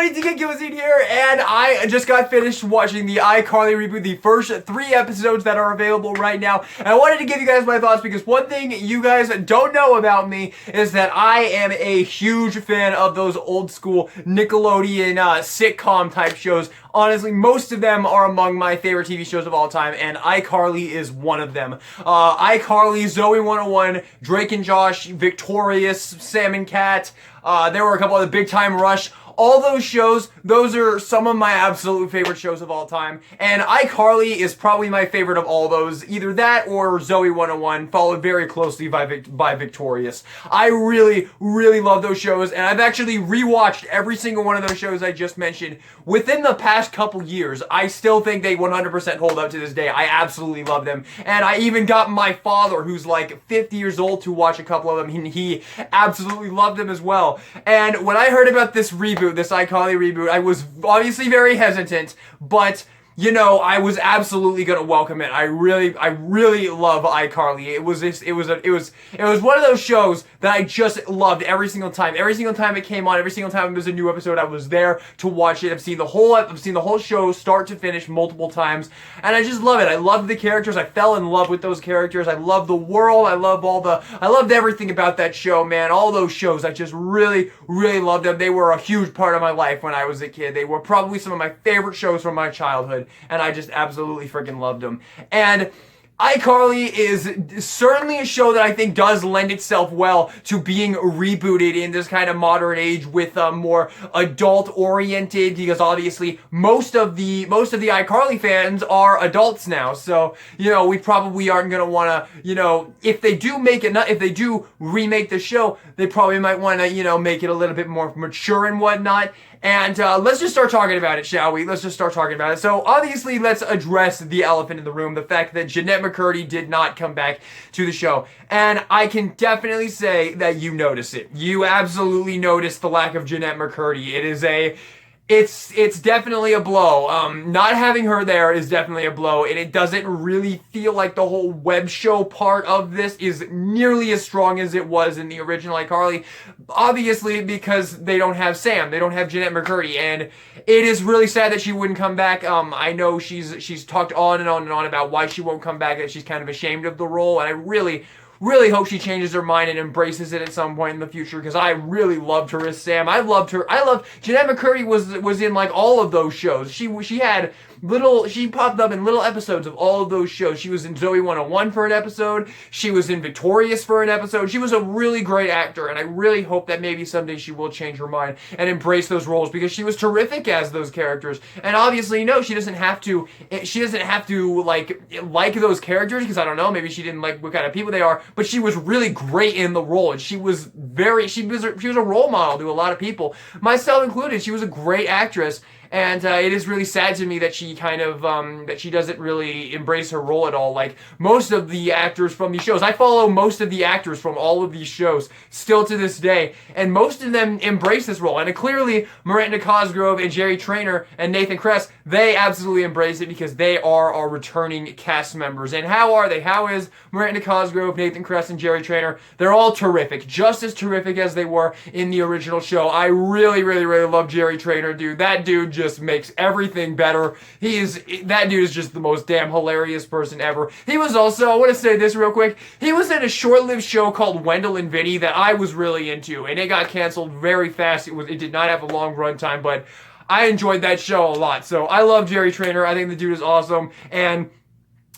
everybody, DK Gilzine here, and I just got finished watching the iCarly reboot, the first 3 episodes that are available right now, and I wanted to give you guys my thoughts because one thing you guys don't know about me is that I am a huge fan of those old school Nickelodeon sitcom type shows. Honestly, most of them are among my favorite TV shows of all time, and iCarly is one of them. iCarly, Zoe 101, Drake and Josh, Victorious, Sam and Cat, there were a couple of the Big Time Rush. All those shows, those are some of my absolute favorite shows of all time. And iCarly is probably my favorite of all those. Either that or Zoe 101, followed very closely by Victorious. I really, really love those shows, and I've actually rewatched every single one of those shows I just mentioned within the past couple years. I still think they 100% hold up to this day. I absolutely love them. And I even got my father, who's like 50 years old, to watch a couple of them, and he absolutely loved them as well. And when I heard about this reboot, this iCarly reboot, I was obviously very hesitant, but you know, I was absolutely gonna welcome it. I really love iCarly. It was one of those shows that I just loved every single time. Every single time it came on, every single time there was a new episode, I was there to watch it. I've seen the whole show start to finish multiple times, and I just love it. I loved the characters. I fell in love with those characters. I love the world. I loved everything about that show, man. All those shows, I just really loved them. They were a huge part of my life when I was a kid. They were probably some of my favorite shows from my childhood. And I just absolutely freaking loved them. And iCarly is certainly a show that I think does lend itself well to being rebooted in this kind of modern age with more adult-oriented, because obviously most of the iCarly fans are adults now. So, you know, we probably aren't going to want to, you know, if they do remake the show, they probably might want to, you know, make it a little bit more mature and whatnot. And let's just start talking about it, shall we? Let's just start talking about it. So obviously, let's address the elephant in the room, the fact that Jeanette McCurdy did not come back to the show. And I can definitely say that you notice it. You absolutely notice the lack of Jeanette McCurdy. It's definitely a blow. Not having her there is definitely a blow, and it doesn't really feel like the whole web show part of this is nearly as strong as it was in the original iCarly. Obviously, because they don't have Sam, they don't have Jeanette McCurdy, and it is really sad that she wouldn't come back. I know she's talked on and on and on about why she won't come back, that she's kind of ashamed of the role, and I really hope she changes her mind and embraces it at some point in the future, because I really loved her as Sam. I loved Jeanette McCurdy was in like all of those shows. She popped up in little episodes of all of those shows. She was in Zoe 101 for an episode. She was in Victorious for an episode. She was a really great actor, and I really hope that maybe someday she will change her mind and embrace those roles, because she was terrific as those characters. And obviously, no, she doesn't have to like those characters, because I don't know, maybe she didn't like what kind of people they are, but she was really great in the role, and she was a role model to a lot of people, myself included. She was a great actress. And it is really sad to me that she that she doesn't really embrace her role at all. Like most of the actors from these shows, I follow most of the actors from all of these shows still to this day, and most of them embrace this role. And clearly, Miranda Cosgrove and Jerry Trainor and Nathan Kress, they absolutely embrace it, because they are our returning cast members. And how are they? How is Miranda Cosgrove, Nathan Kress, and Jerry Trainor? They're all terrific, just as terrific as they were in the original show. I really love Jerry Trainor, dude. That dude just makes everything better. That dude is just the most damn hilarious person ever. He was also, I want to say this real quick, he was in a short-lived show called Wendell and Vinny that I was really into, and it got canceled very fast. It did not have a long runtime, but I enjoyed that show a lot. So I love Jerry Trainor. I think the dude is awesome, and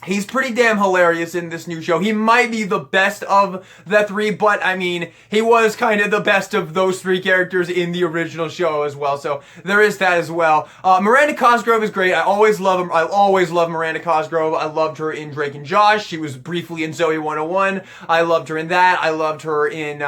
he's pretty damn hilarious in this new show. He might be the best of the 3, but I mean, he was kind of the best of those 3 characters in the original show as well. So there is that as well. Miranda Cosgrove is great. I always love Miranda Cosgrove. I loved her in Drake and Josh. She was briefly in Zoe 101. I loved her in that. I loved her in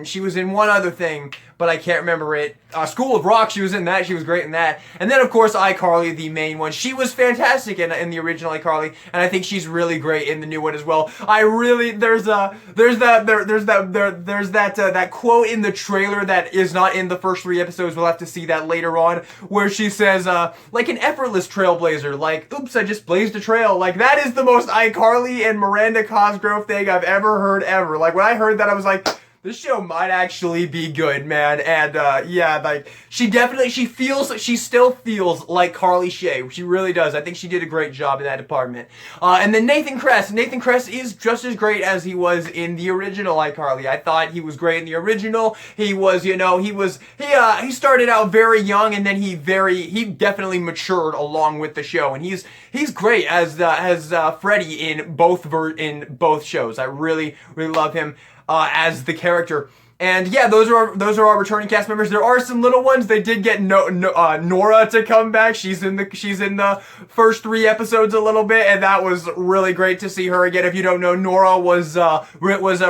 she was in one other thing, but I can't remember it. School of Rock, she was in that. She was great in that. And then, of course, iCarly, the main one. She was fantastic in the original iCarly, and I think she's really great in the new one as well. There's that quote in the trailer that is not in the first 3 episodes. We'll have to see that later on, where she says, like an effortless trailblazer, like, oops, I just blazed a trail. Like, that is the most iCarly and Miranda Cosgrove thing I've ever heard ever. Like, when I heard that, I was like, This show might actually be good, man. And yeah, like she still feels like Carly Shay. She really does. I think she did a great job in that department. And then Nathan Kress. Nathan Kress is just as great as he was in the original iCarly. I thought he was great in the original. He was, he started out very young, and then he definitely matured along with the show, and he's great as Freddy in both shows. I really love him as the character. And yeah, those are our returning cast members. There are some little ones. They did get Nora to come back. She's in the first 3 episodes a little bit, and that was really great to see her again. If you don't know, Nora was a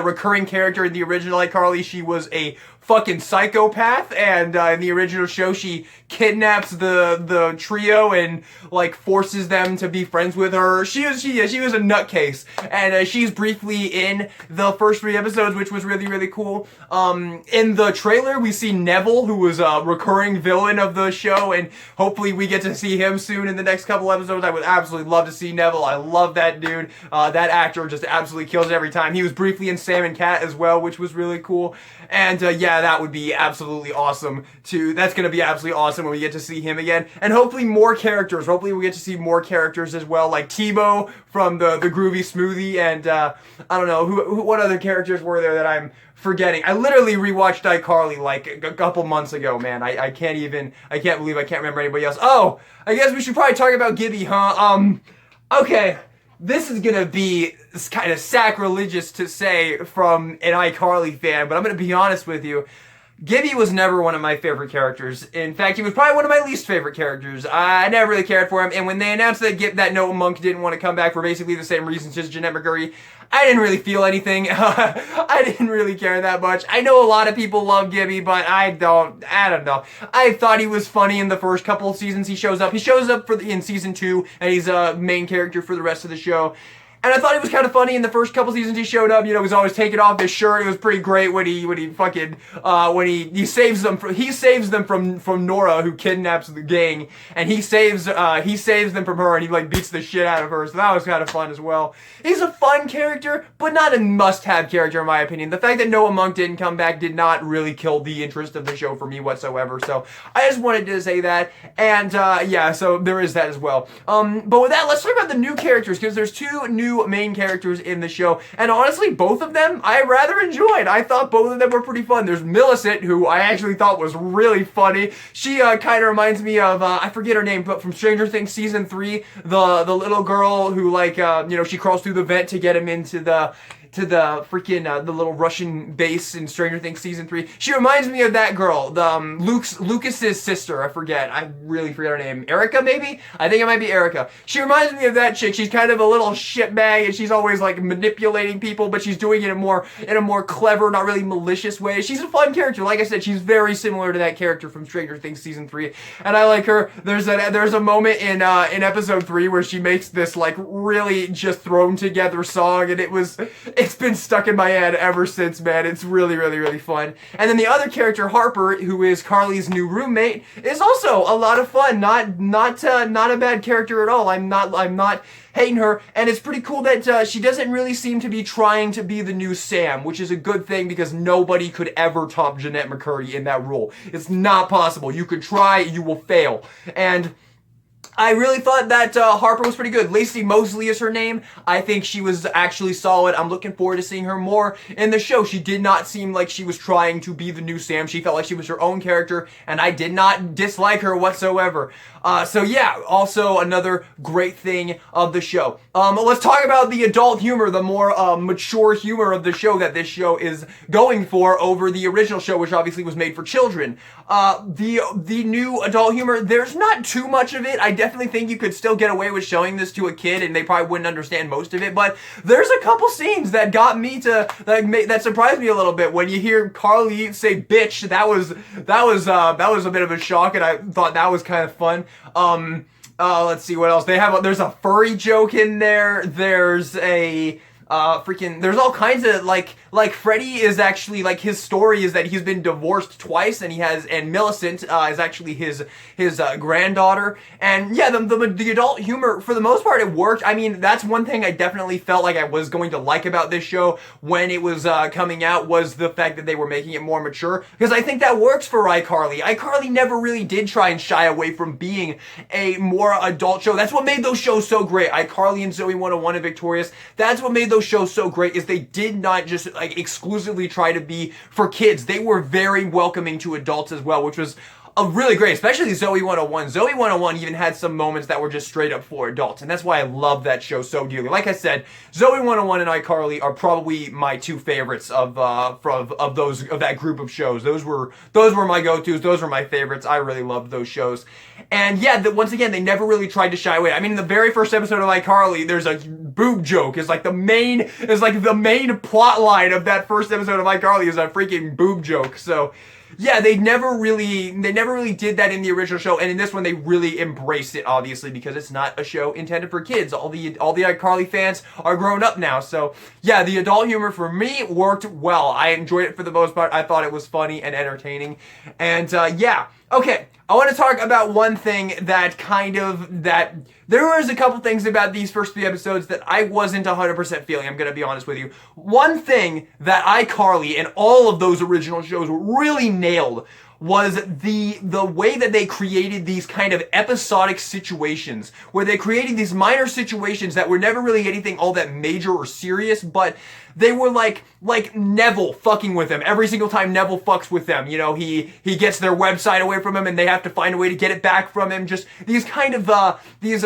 recurring character in the original iCarly. She was a fucking psychopath, and in the original show, she kidnaps the trio and like forces them to be friends with her. She was a nutcase, and she's briefly in the first 3 episodes, which was really cool. In the trailer, we see Neville, who was a recurring villain of the show, and hopefully we get to see him soon in the next couple episodes. I would absolutely love to see Neville. I love that dude. That actor just absolutely kills it every time. He was briefly in Sam and Cat as well, which was really cool. And yeah, that would be absolutely awesome that's gonna be absolutely awesome when we get to see him again. And hopefully more characters. Hopefully we get to see more characters as well, like Tebow from the Groovy Smoothie, and I don't know, what other characters were there that I'm forgetting. I literally rewatched iCarly like a couple months ago, man. I can't believe I can't remember anybody else. Oh, I guess we should probably talk about Gibby, huh? Okay. This is gonna be kind of sacrilegious to say from an iCarly fan, but I'm gonna be honest with you. Gibby was never one of my favorite characters. In fact, he was probably one of my least favorite characters. I never really cared for him, and when they announced that Noah Monk didn't want to come back for basically the same reasons as Jeanette McCurry, I didn't really feel anything. I didn't really care that much. I know a lot of people love Gibby, but I don't know. I thought he was funny in the first couple of seasons he shows up. He shows up in season 2, and he's a main character for the rest of the show. And I thought he was kind of funny in the first couple seasons he showed up. He was always taking off his shirt. It was pretty great when he saves them from Nora, who kidnaps the gang, and he saves them from her, and he like beats the shit out of her. So that was kind of fun as well. He's a fun character, but not a must-have character in my opinion. The fact that Noah Monk didn't come back did not really kill the interest of the show for me whatsoever. So I just wanted to say that. And yeah, so there is that as well. But with that, let's talk about the new characters, because there's 2 new main characters in the show, and honestly both of them I rather enjoyed. I thought both of them were pretty fun. There's Millicent, who I actually thought was really funny. She kind of reminds me of I forget her name, but from Stranger Things season 3, the little girl who like she crawls through the vent to get him into the freaking the little Russian base in Stranger Things season 3. She reminds me of that girl, the Lucas's sister. I really forget her name. Erica, maybe? I think it might be Erica. She reminds me of that chick. She's kind of a little shitbag, and she's always like manipulating people, but she's doing it in a more clever, not really malicious way. She's a fun character. Like I said, she's very similar to that character from Stranger Things season 3, and I like her. There's a moment in episode 3 where she makes this like really just thrown together song, and it's been stuck in my head ever since, man. It's really fun. And then the other character, Harper, who is Carly's new roommate, is also a lot of fun. Not a bad character at all. I'm not hating her, and it's pretty cool that she doesn't really seem to be trying to be the new Sam, which is a good thing because nobody could ever top Jeanette McCurry in that role. It's not possible. You could try, you will fail. And I really thought that Harper was pretty good. Lacey Mosley is her name. I think she was actually solid. I'm looking forward to seeing her more in the show. She did not seem like she was trying to be the new Sam. She felt like she was her own character, and I did not dislike her whatsoever. So yeah, also another great thing of the show. Let's talk about the adult humor, the more mature humor of the show that this show is going for over the original show, which obviously was made for children. The new adult humor, there's not too much of it. I definitely think you could still get away with showing this to a kid, and they probably wouldn't understand most of it. But there's a couple scenes that got me that surprised me a little bit. When you hear Carly say "bitch," that was a bit of a shock, and I thought that was kind of fun. Let's see what else they have. There's a furry joke in there. There's a freaking, there's all kinds of, like Freddy is actually, like, his story is that he's been divorced twice, and Millicent, is actually his granddaughter, and yeah, the adult humor, for the most part, it worked. I mean, that's one thing I definitely felt like I was going to like about this show when it was, coming out, was the fact that they were making it more mature, because I think that works for iCarly. iCarly never really did try and shy away from being a more adult show. That's what made those shows so great. iCarly and Zoe 101 and Victorious, that's what made those shows so great, is they did not just like exclusively try to be for kids. They were very welcoming to adults as well, which was really great, especially Zoe 101. Zoe 101 even had some moments that were just straight up for adults, and that's why I love that show so dearly. Like I said, Zoe 101 and iCarly are probably my two favorites of that group of shows. Those were my go-tos. Those were my favorites. I really loved those shows. And yeah, once again, they never really tried to shy away. I mean, in the very first episode of iCarly, there's a boob joke. It's like the main plot line of that first episode of iCarly is a freaking boob joke. So yeah, they never really did that in the original show, and in this one they really embraced it, obviously, because it's not a show intended for kids. All the iCarly fans are grown up now, so yeah, the adult humor for me worked well. I enjoyed it for the most part. I thought it was funny and entertaining, and yeah. Okay, I want to talk about one thing that there was a couple things about these first 3 episodes that I wasn't 100% feeling, I'm going to be honest with you. One thing that iCarly and all of those original shows really nailed was the way that they created these kind of episodic situations, where they created these minor situations that were never really anything all that major or serious, but they were like Neville fucking with them. Every single time Neville fucks with them, you know, he gets their website away from him and they have to find a way to get it back from him. Just these kind of, these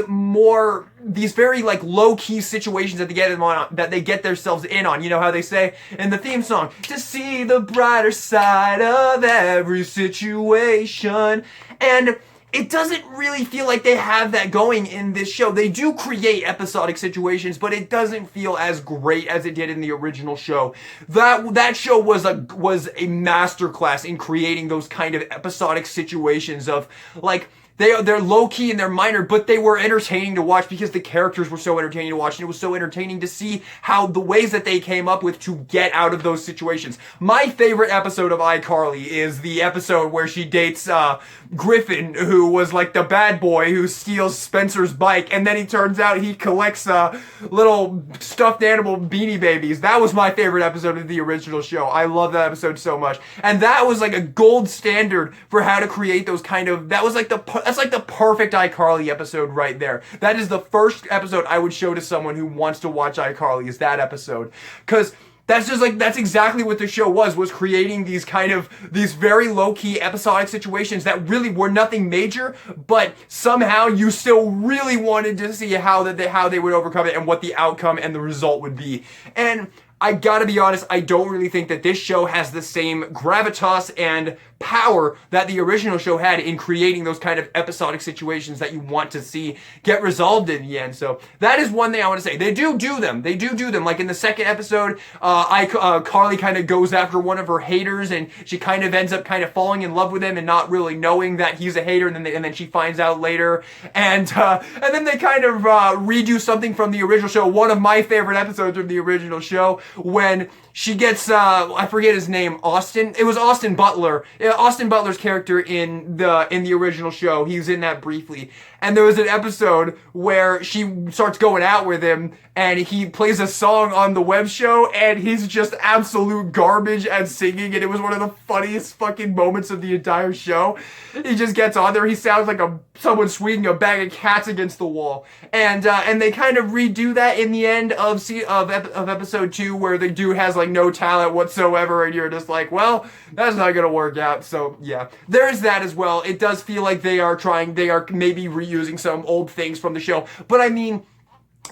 very like low-key situations that they get themselves in on. You know how they say in the theme song, to see the brighter side of every situation. And it doesn't really feel like they have that going in this show. They do create episodic situations, but it doesn't feel as great as it did in the original show. That show was a masterclass in creating those kind of episodic situations of like, they're low-key and they're minor, but they were entertaining to watch because the characters were so entertaining to watch, and it was so entertaining to see how the ways that they came up with to get out of those situations. My favorite episode of iCarly is the episode where she dates Griffin, who was like the bad boy who steals Spencer's bike, and then he turns out he collects little stuffed animal Beanie Babies. That was my favorite episode of the original show. I love that episode so much. And that was like a gold standard for how to create those kind of, that's like the perfect iCarly episode right there. That is the first episode I would show to someone who wants to watch iCarly, is that episode. Because that's exactly what the show was creating these very low-key episodic situations that really were nothing major, but somehow you still really wanted to see how they would overcome it and what the outcome and the result would be. And I gotta be honest, I don't really think that this show has the same gravitas and power that the original show had in creating those kind of episodic situations that you want to see get resolved in the end. So that is one thing I want to say. They do them. Like in the second episode, Carly kind of goes after one of her haters, and she kind of ends up kind of falling in love with him and not really knowing that he's a hater, and then she finds out later. And then they kind of redo something from the original show. One of my favorite episodes of the original show, when she gets, I forget his name, Austin. It was Austin Butler. Austin Butler's character in the original show. He was in that briefly. And there was an episode where she starts going out with him, and he plays a song on the web show, and he's just absolute garbage at singing, and it was one of the funniest fucking moments of the entire show. He just gets on there, he sounds like someone swinging a bag of cats against the wall. And they kind of redo that in the end of episode 2, where the dude has like no talent whatsoever, and you're just like, well, that's not gonna work out. So yeah, there's that as well. It does feel like they are maybe reusing some old things from the show, but I mean,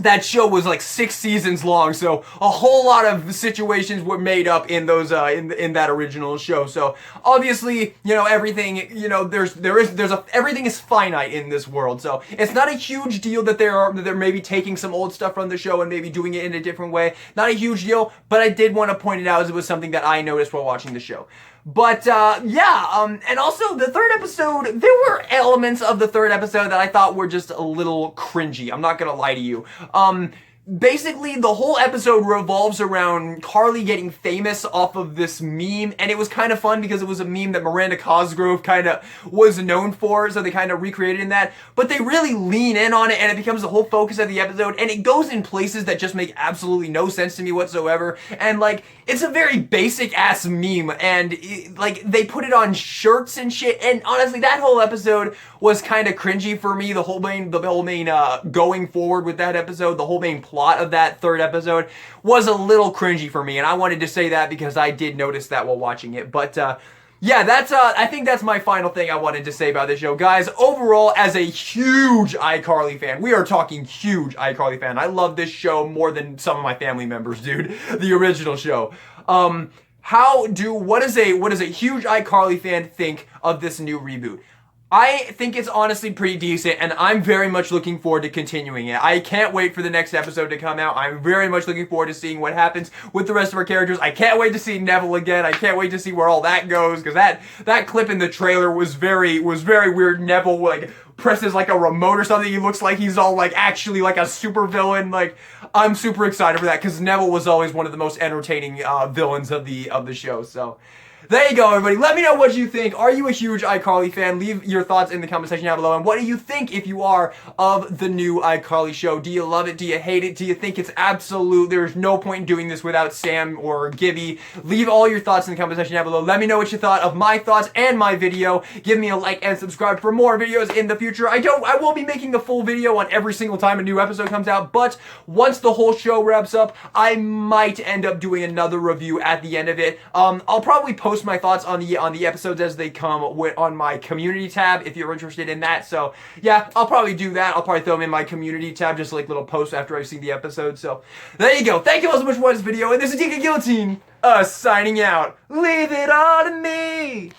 that show was like 6 seasons long, so a whole lot of situations were made up in those in that original show. So obviously, you know, everything, you know, everything is finite in this world. So it's not a huge deal that they're maybe taking some old stuff from the show and maybe doing it in a different way. Not a huge deal, but I did want to point it out as it was something that I noticed while watching the show. But, and also the third episode, there were elements of the third episode that I thought were just a little cringy. I'm not gonna lie to you. basically the whole episode revolves around Carly getting famous off of this meme, and it was kind of fun because it was a meme that Miranda Cosgrove kind of was known for, so they kind of recreated in that, but they really lean in on it, and it becomes the whole focus of the episode, and it goes in places that just make absolutely no sense to me whatsoever, and like, it's a very basic ass meme, and like, they put it on shirts and shit, and honestly, that whole episode was kind of cringy for me. The whole main going forward with that episode, the whole main plot of that third episode was a little cringy for me, and I wanted to say that because I did notice that while watching it. But yeah, that's I think that's my final thing I wanted to say about this show, guys. Overall, as a huge iCarly fan, we are talking huge iCarly fan. I love this show more than some of my family members, dude. The original show. What does a huge iCarly fan think of this new reboot? I think it's honestly pretty decent, and I'm very much looking forward to continuing it. I can't wait for the next episode to come out. I'm very much looking forward to seeing what happens with the rest of our characters. I can't wait to see Neville again. I can't wait to see where all that goes, because that clip in the trailer was very weird. Neville, like, presses like a remote or something. He looks like he's all like actually like a super villain. Like, I'm super excited for that, because Neville was always one of the most entertaining villains of the show. So there you go, everybody. Let me know what you think. Are you a huge iCarly fan? Leave your thoughts in the comment section down below. And what do you think, if you are, of the new iCarly show? Do you love it? Do you hate it? Do you think it's absolute? There's no point in doing this without Sam or Gibby. Leave all your thoughts in the comment section down below. Let me know what you thought of my thoughts and my video. Give me a like and subscribe for more videos in the future. I will be making a full video on every single time a new episode comes out, but once the whole show wraps up, I might end up doing another review at the end of it. I'll probably post my thoughts on the episodes as they come on my community tab if you're interested in that. So yeah, I'll probably do that. I'll probably throw them in my community tab, just like little posts after I've seen the episode. So there you go. Thank you all so much for watching this video, and this is Deacon Guillotine signing out. Leave it all to me.